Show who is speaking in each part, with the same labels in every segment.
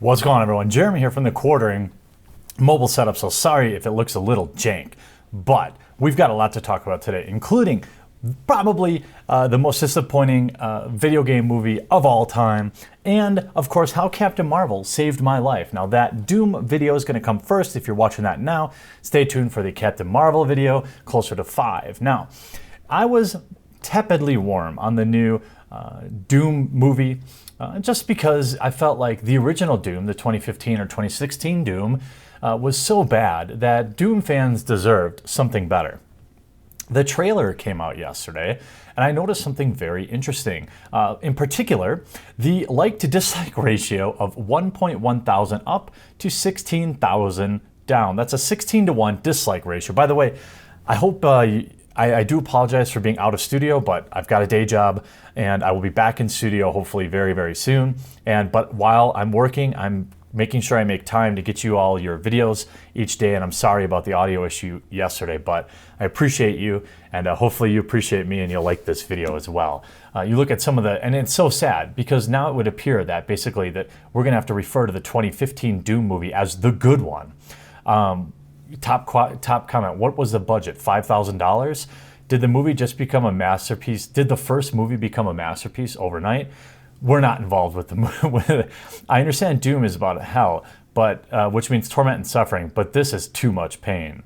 Speaker 1: What's going on, everyone? Jeremy here from the Quartering mobile setup, so sorry if it looks a little jank, but we've got a lot to talk about today, including probably the most disappointing video game movie of all time, and of course how Captain Marvel saved my life. Now that Doom video is going to come first. If you're watching that now, stay tuned for the Captain Marvel video closer to 5. Now, I was tepidly warm on the new Doom movie, just because I felt like the original Doom, the 2015 or 2016 Doom, was so bad that Doom fans deserved something better. The trailer came out yesterday, and I noticed something very interesting. In particular, the like to dislike ratio of 1.1 thousand up to 16,000 down. That's a 16-to-1 dislike ratio. By the way, I hope I do apologize for being out of studio, but I've got a day job and I will be back in studio hopefully very, very soon. But while I'm working, I'm making sure I make time to get you all your videos each day. And I'm sorry about the audio issue yesterday, but I appreciate you, and hopefully you appreciate me and you'll like this video as well. You look at some of the, and it's so sad because now it would appear that basically that we're gonna have to refer to the 2015 Doom movie as the good one. Top comment, what was the budget? $5,000? Did the movie just become a masterpiece? Did the first movie become a masterpiece overnight? We're not involved with the movie. I understand Doom is about hell, but which means torment and suffering, but this is too much pain.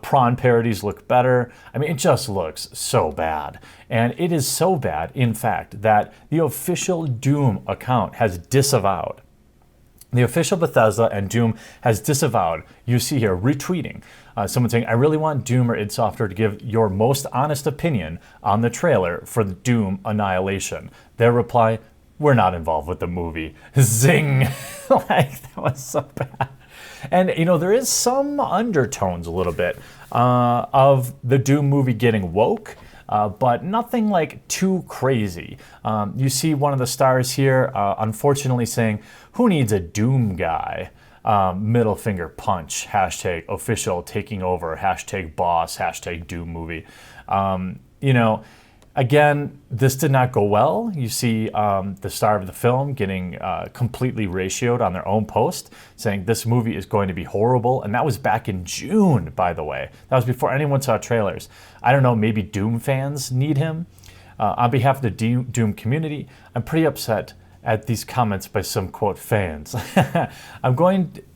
Speaker 1: Prawn parodies look better. I mean, it just looks so bad. And it is so bad, in fact, that the official Doom account has disavowed. The official Bethesda and Doom has disavowed, you see here, retweeting. Someone saying, I really want Doom or id Software to give your most honest opinion on the trailer for the Doom Annihilation. Their reply, we're not involved with the movie. Zing! Like, that was so bad. And, you know, there is some undertones a little bit of the Doom movie getting woke. But nothing like too crazy. You see one of the stars here, unfortunately saying, who needs a DoomGuy? Middle finger punch, hashtag official taking over, hashtag boss, hashtag Doom movie. You know, again, this did not go well. You see the star of the film getting completely ratioed on their own post, saying this movie is going to be horrible. And that was back in June, by the way. That was before anyone saw trailers. I don't know, maybe Doom fans need him. On behalf of the Doom community, I'm pretty upset at these comments by some, quote, fans.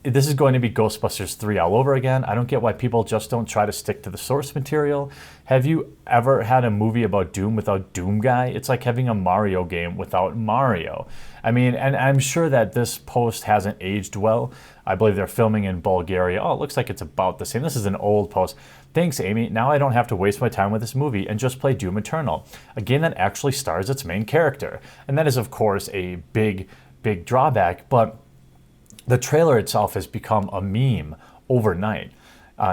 Speaker 1: This is going to be Ghostbusters 3 all over again. I don't get why people just don't try to stick to the source material. Have you ever had a movie about Doom without DoomGuy? It's like having a Mario game without Mario. I mean, and I'm sure that this post hasn't aged well. I believe they're filming in Bulgaria. Oh, it looks like it's about the same. This is an old post. Thanks, Amy. Now I don't have to waste my time with this movie and just play Doom Eternal, a game that actually stars its main character. And that is, of course, a big, big drawback, but the trailer itself has become a meme overnight.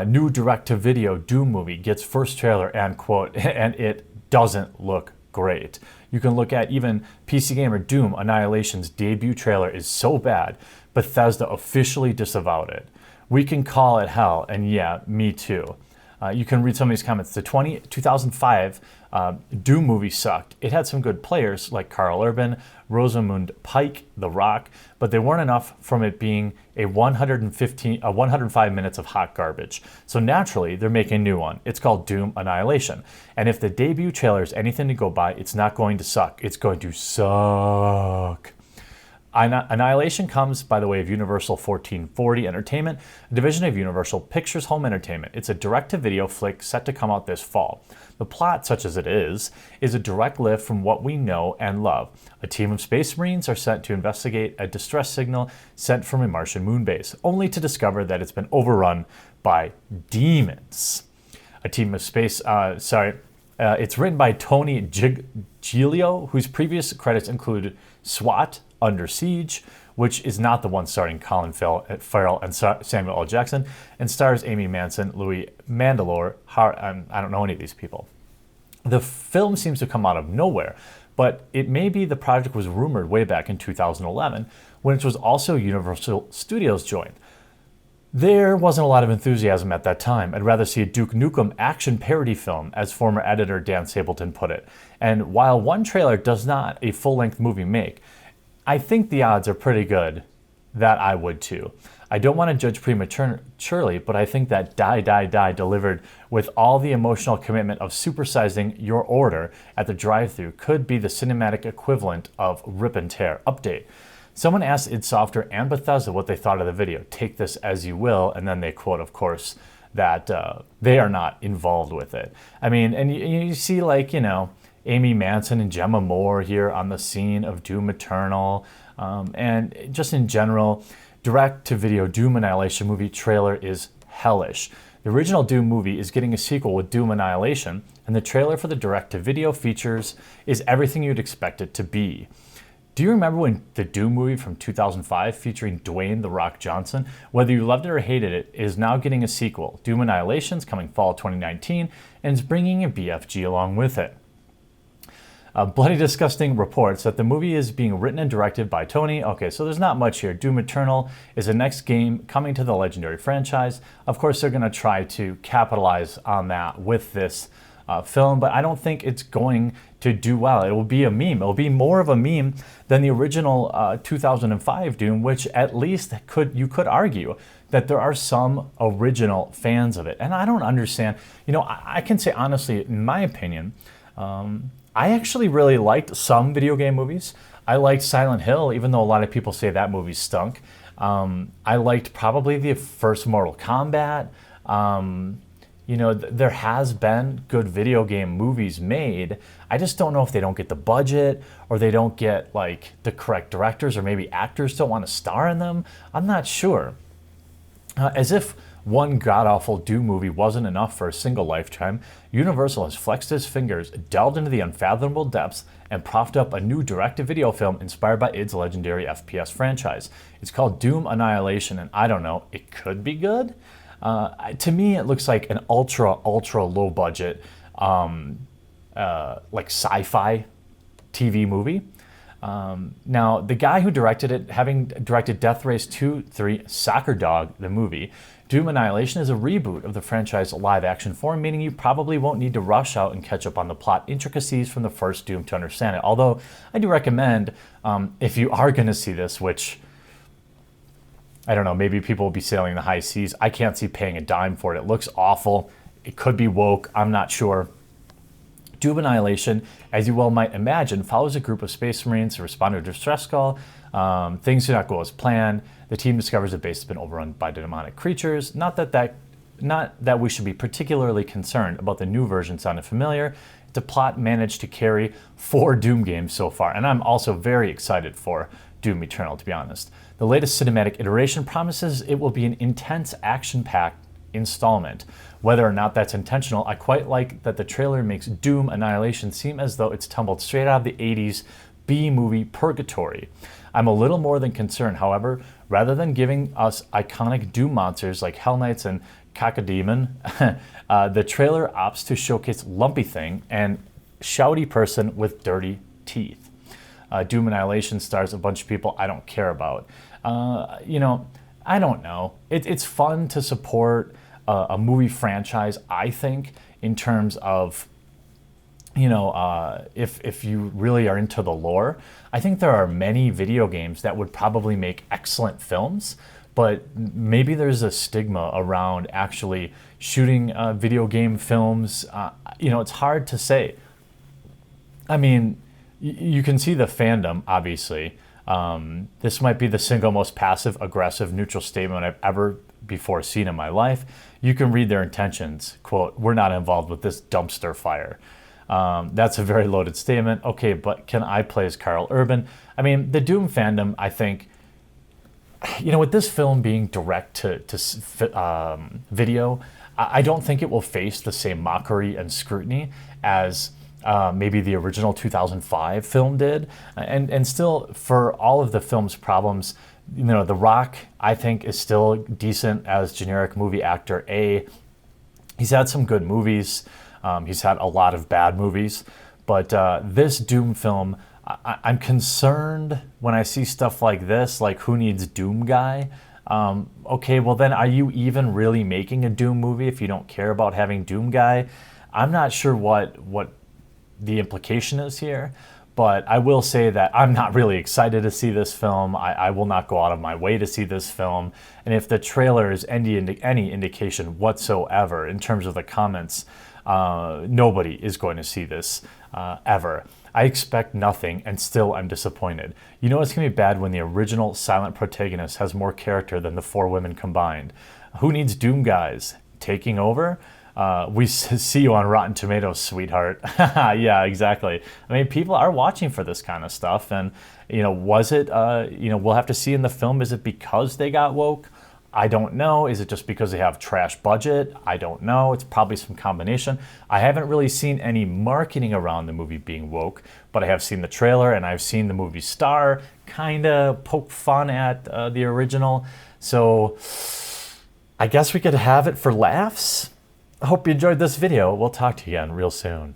Speaker 1: New direct-to-video Doom movie gets first trailer and, quote, and it doesn't look great. You can look at even PC Gamer Doom Annihilation's debut trailer is so bad, Bethesda officially disavowed it. We can call it hell, and yeah, me too. You can read some of these comments. The 2005 Doom movie sucked. It had some good players like Carl Urban, Rosamund Pike, The Rock, but they weren't enough from it being a 105 minutes of hot garbage. So naturally, they're making a new one. It's called Doom Annihilation. And if the debut trailer is anything to go by, it's not going to suck. It's going to suck. Annihilation comes by the way of Universal 1440 Entertainment, a division of Universal Pictures Home Entertainment. It's a direct-to-video flick set to come out this fall. The plot, such as it is a direct lift from what we know and love. A team of Space Marines are sent to investigate a distress signal sent from a Martian moon base, only to discover that it's been overrun by demons. A team of space, it's written by Tony Giglio, whose previous credits included SWAT, Under Siege, which is not the one starring Colin Farrell and Samuel L. Jackson, and stars Amy Manson, Louis Mandylor. I don't know any of these people. The film seems to come out of nowhere, but it may be the project was rumored way back in 2011, when it was also Universal Studios joined. There wasn't a lot of enthusiasm at that time. I'd rather see a Duke Nukem action parody film, as former editor Dan Sableton put it. And while one trailer does not a full-length movie make, I think the odds are pretty good that I would too. I don't want to judge prematurely, but I think that Die, Die, Die delivered with all the emotional commitment of supersizing your order at the drive-thru could be the cinematic equivalent of Rip and Tear update. Someone asked id Software and Bethesda what they thought of the video. Take this as you will, and then they quote, of course, that they are not involved with it. I mean, and you see, like, you know, Amy Manson and Gemma Moore here on the scene of Doom Eternal, and just in general, direct-to-video Doom Annihilation movie trailer is hellish. The original Doom movie is getting a sequel with Doom Annihilation, and the trailer for the direct-to-video features is everything you'd expect it to be. Do you remember when the Doom movie from 2005 featuring Dwayne "The Rock" Johnson, whether you loved it or hated it, is now getting a sequel? Doom Annihilation's coming fall 2019 and is bringing a BFG along with it. Bloody Disgusting reports that the movie is being written and directed by Tony. Okay, so there's not much here. Doom Eternal is the next game coming to the Legendary franchise. Of course, they're going to try to capitalize on that with this film, but I don't think it's going to do well. It will be a meme. It will be more of a meme than the original 2005 Doom, which at least you could argue that there are some original fans of it. And I don't understand. You know, I can say honestly, in my opinion, I actually really liked some video game movies. I liked Silent Hill, even though a lot of people say that movie stunk. I liked probably the first Mortal Kombat. You know, there has been good video game movies made. I just don't know if they don't get the budget or they don't get like the correct directors, or maybe actors don't want to star in them. I'm not sure. As if one god-awful Doom movie wasn't enough for a single lifetime, Universal has flexed its fingers, delved into the unfathomable depths, and propped up a new direct-to-video film inspired by id's legendary FPS franchise. It's called Doom Annihilation, and I don't know, it could be good? To me, it looks like an ultra low budget, like sci-fi TV movie. Now, the guy who directed it, having directed Death Race 2, 3, Soccer Dog, the movie, Doom Annihilation is a reboot of the franchise live action form, meaning you probably won't need to rush out and catch up on the plot intricacies from the first Doom to understand it. Although, I do recommend, if you are going to see this, which I don't know, maybe people will be sailing the high seas. I can't see paying a dime for it. It looks awful. It could be woke. I'm not sure. Doom Annihilation, as you well might imagine, follows a group of Space Marines who respond to a distress call. Things do not go as planned. The team discovers the base has been overrun by demonic creatures. Not that we should be particularly concerned about the new version sounding familiar. The plot managed to carry 4 Doom games so far, and I'm also very excited for Doom Eternal, to be honest. The latest cinematic iteration promises it will be an intense, action-packed installment. Whether or not that's intentional, I quite like that the trailer makes Doom Annihilation seem as though it's tumbled straight out of the 80s B-movie purgatory. I'm a little more than concerned, however. Rather than giving us iconic Doom monsters like Hell Knights and Cacodemon, the trailer opts to showcase Lumpy Thing and Shouty Person with dirty teeth. Doom Annihilation stars a bunch of people I don't care about. You know, I don't know. It's fun to support a movie franchise, I think, in terms of, you know, if you really are into the lore. I think there are many video games that would probably make excellent films, but maybe there's a stigma around actually shooting video game films. You know, it's hard to say. I mean, you can see the fandom, obviously. This might be the single most passive, aggressive, neutral statement I've ever before seen in my life. You can read their intentions. Quote, "We're not involved with this dumpster fire." That's a very loaded statement. Okay, but can I play as Carl Urban? I mean, the Doom fandom, I think, you know, with this film being direct to video, I don't think it will face the same mockery and scrutiny as maybe the original 2005 film did. And still, for all of the film's problems, you know, The Rock, I think, is still decent as generic movie actor A. He's had some good movies. He's had a lot of bad movies. But this Doom film, I'm concerned when I see stuff like this, like who needs DoomGuy? Okay, well then are you even really making a Doom movie if you don't care about having DoomGuy? I'm not sure what the implication is here, But I will say that I'm not really excited to see this film. I will not go out of my way to see this film. And if the trailer is any indication whatsoever in terms of the comments, nobody is going to see this ever. I expect nothing, and still I'm disappointed. You know it's going to be bad when the original silent protagonist has more character than the 4 women combined. Who needs Doom guys taking over? We see you on Rotten Tomatoes, sweetheart. Yeah, exactly. I mean, people are watching for this kind of stuff, and was it? We'll have to see in the film. Is it because they got woke? I don't know. Is it just because they have trash budget? I don't know. It's probably some combination. I haven't really seen any marketing around the movie being woke, but I have seen the trailer and I've seen the movie star kind of poke fun at the original. So I guess we could have it for laughs. I hope you enjoyed this video. We'll talk to you again real soon.